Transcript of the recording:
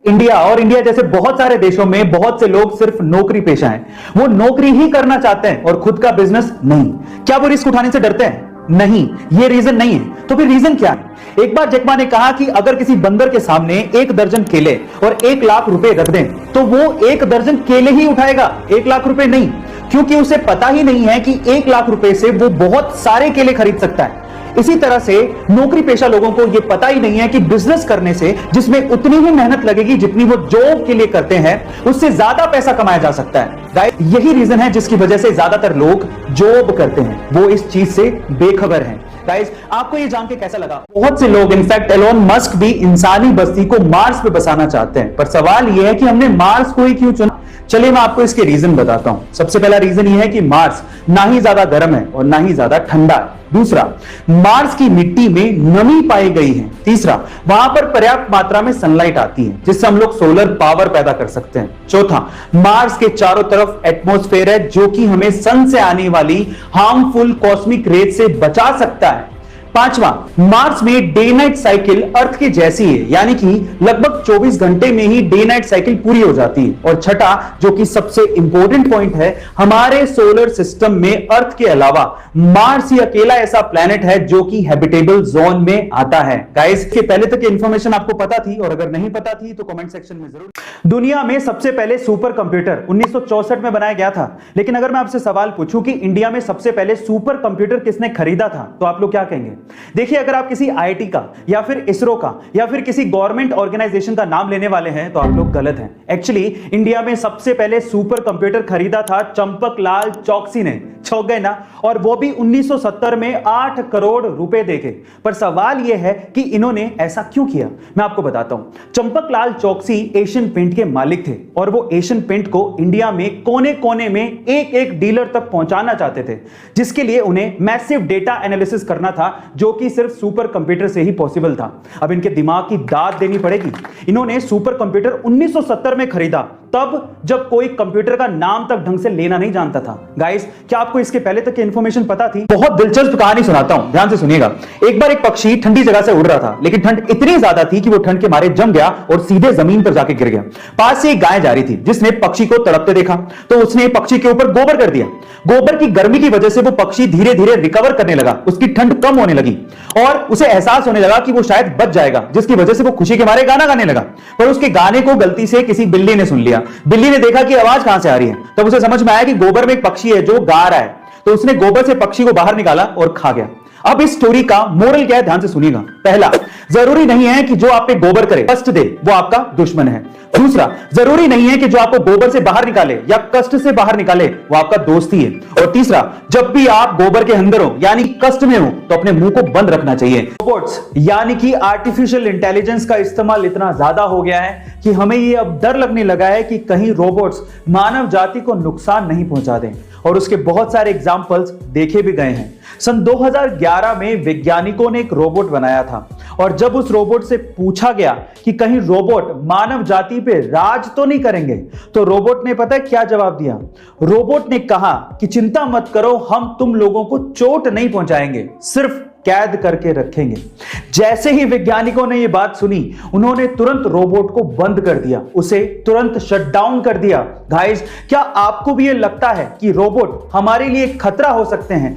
India और India जैसे बहुत सारे देशों में बहुत से लोग सिर्फ नौकरी पेशा हैं। वो नौकरी ही करना चाहते हैं और खुद का बिजनेस नहीं। क्या वो रिस्क उठाने से डरते हैं? नहीं, ये रीजन नहीं है। तो फिर रीजन क्या है? एक बार जैक मा ने कहा कि अगर किसी बंदर के सामने 1 दर्जन केले और 1 लाख रुपए रख दें तो वो 1 दर्जन केले ही उठाएगा, 1 लाख रुपए नहीं, क्योंकि उसे पता ही नहीं है कि 1 लाख रुपए से वो बहुत सारे केले खरीद सकता है। इसी तरह से नौकरी पेशा लोगों को यह पता ही नहीं है कि बिजनेस करने से जिसमें उतनी ही मेहनत लगेगी जितनी वो जॉब के लिए करते हैं, उससे ज्यादा पैसा कमाया जा सकता है। यही रीजन है जिसकी वजह से ज्यादातर लोग जॉब करते हैं, वो इस चीज से बेखबर हैं। गाइस, आपको ये जान के कैसा लगा? बहुत से लोग, इनफैक्ट एलोन मस्क भी इंसानी बस्ती को मार्स पे बसाना चाहते हैं, पर सवाल यह है कि हमने मार्स को ही क्यों चुना? चलिए मैं आपको इसके रीजन बताता हूं। सबसे पहला रीजन यह है कि मार्स ना ही ज्यादा गर्म है और ना ही ज्यादा ठंडा है। दूसरा, मार्स की मिट्टी में नमी पाई गई है। तीसरा, वहां पर पर्याप्त मात्रा में सनलाइट आती है जिससे हम लोग सोलर पावर पैदा कर सकते हैं। चौथा, मार्स के चारों तरफ एटमॉस्फेयर है जो कि हमें सन से आने वाली हार्मफुल कॉस्मिक रेज से बचा सकता है। पांचवा, मार्स में डे नाइट साइकिल अर्थ की जैसी है, यानी कि लगभग 24 घंटे में ही डे नाइट साइकिल पूरी हो जाती है। और छठा, जो कि सबसे इंपॉर्टेंट पॉइंट है, हमारे सोलर सिस्टम में अर्थ के अलावा मार्स ही अकेला ऐसा प्लैनेट है जो कि हैबिटेबल जोन में आता है। गाइस, के पहले तक इंफॉर्मेशन आपको पता थी? और अगर नहीं पता थी तो कमेंट सेक्शन में जरूर। दुनिया में सबसे पहले सुपर कंप्यूटर 1964 में बनाया गया था, लेकिन अगर मैं आपसे सवाल पूछूं कि इंडिया में सबसे पहले सुपर कंप्यूटर किसने खरीदा था, तो आप लोग क्या कहेंगे? देखिए, अगर आप किसी आईआईटी का या फिर इसरो का या फिर किसी गवर्नमेंट ऑर्गेनाइजेशन का नाम लेने वाले हैं तो आप लोग गलत हैं। एक्चुअली इंडिया में सबसे पहले सुपर कंप्यूटर खरीदा था चंपकलाल चौकसी ने। चौंक गए ना? और वो भी 1970 में 8 करोड़ रुपए देके। पर सवाल यह है कि इन्होंने ऐसा क्यों किया? मैं आपको बताता हूं। चंपकलाल चौकसी एशियन पेंट के मालिक थे और वो एशियन पेंट को इंडिया में कोने कोने में एक एक डीलर तक पहुंचाना चाहते थे, जिसके लिए उन्हें मैसिव डेटा एनालिसिस करना था जो कि सिर्फ सुपर कंप्यूटर से ही पॉसिबल था। अब इनके दिमाग की दाद देनी पड़ेगी। इन्होंने सुपर कंप्यूटर 1970 में खरीदा, तब जब कोई कंप्यूटर का नाम तक ढंग से लेना नहीं जानता था। गाइस, क्या आपको इसके पहले तक की इंफॉर्मेशन पता थी? बहुत दिलचस्प कहानी सुनाता हूं, ध्यान से सुनिएगा। एक बार एक पक्षी ठंडी जगह से उड़ रहा था, लेकिन ठंड इतनी ज्यादा थी कि वो ठंड के मारे जम गया और सीधे जमीन पर जाके गिर गया। पास से एक गाय जा रही थी जिसने पक्षी को तड़पते देखा तो उसने पक्षी के ऊपर गोबर कर दिया। गोबर की गर्मी की वजह से वो पक्षी धीरे धीरे रिकवर करने लगा, उसकी ठंड कम होने लगी और उसे एहसास होने लगा कि वो शायद बच जाएगा, जिसकी वजह से वो खुशी के मारे गाना गाने लगा। पर उसके गाने को गलती से किसी बिल्ली ने सुन लिया। बिल्ली ने देखा कि आवाज कहां से आ रही है, तब उसे समझ में आया कि गोबर में एक पक्षी है जो गा रहा है, तो उसने गोबर से पक्षी को बाहर निकाला और खा गया। अब इस स्टोरी का मोरल क्या है, ध्यान से सुनिएगा। पहला, जरूरी नहीं है कि जो आप पे गोबर करे, कष्ट दे, वो आपका दुश्मन है। दूसरा, जरूरी नहीं है कि जो आपको गोबर से बाहर निकाले या कष्ट से बाहर निकाले वो आपका दोस्त ही है। और तीसरा, जब भी आप गोबर के अंदर हो यानी कष्ट में हो तो अपने मुंह को बंद रखना चाहिए। रोबोट्स यानी कि आर्टिफिशियल इंटेलिजेंस का इस्तेमाल इतना ज्यादा हो गया है कि हमें ये अब डर लगने लगा है कि कहीं रोबोट्स मानव जाति को नुकसान नहीं पहुंचा दें, और उसके बहुत सारे एग्जाम्पल्स देखे भी गए हैं। सन 2011 में वैज्ञानिकों ने एक रोबोट बनाया था, और जब उस रोबोट से पूछा गया कि कहीं रोबोट मानव जाति पे राज तो नहीं करेंगे, तो रोबोट ने पता है क्या जवाब दिया? रोबोट ने कहा कि चिंता मत करो, हम तुम लोगों को चोट नहीं पहुंचाएंगे, सिर्फ कैद करके रखेंगे। जैसे ही वैज्ञानिकों ने यह बात सुनी, उन्होंने तुरंत रोबोट को बंद कर दिया, उसे तुरंत शट डाउन कर दिया। गाइस, क्या आपको भी यह लगता है कि रोबोट हमारे लिए खतरा हो सकते हैं?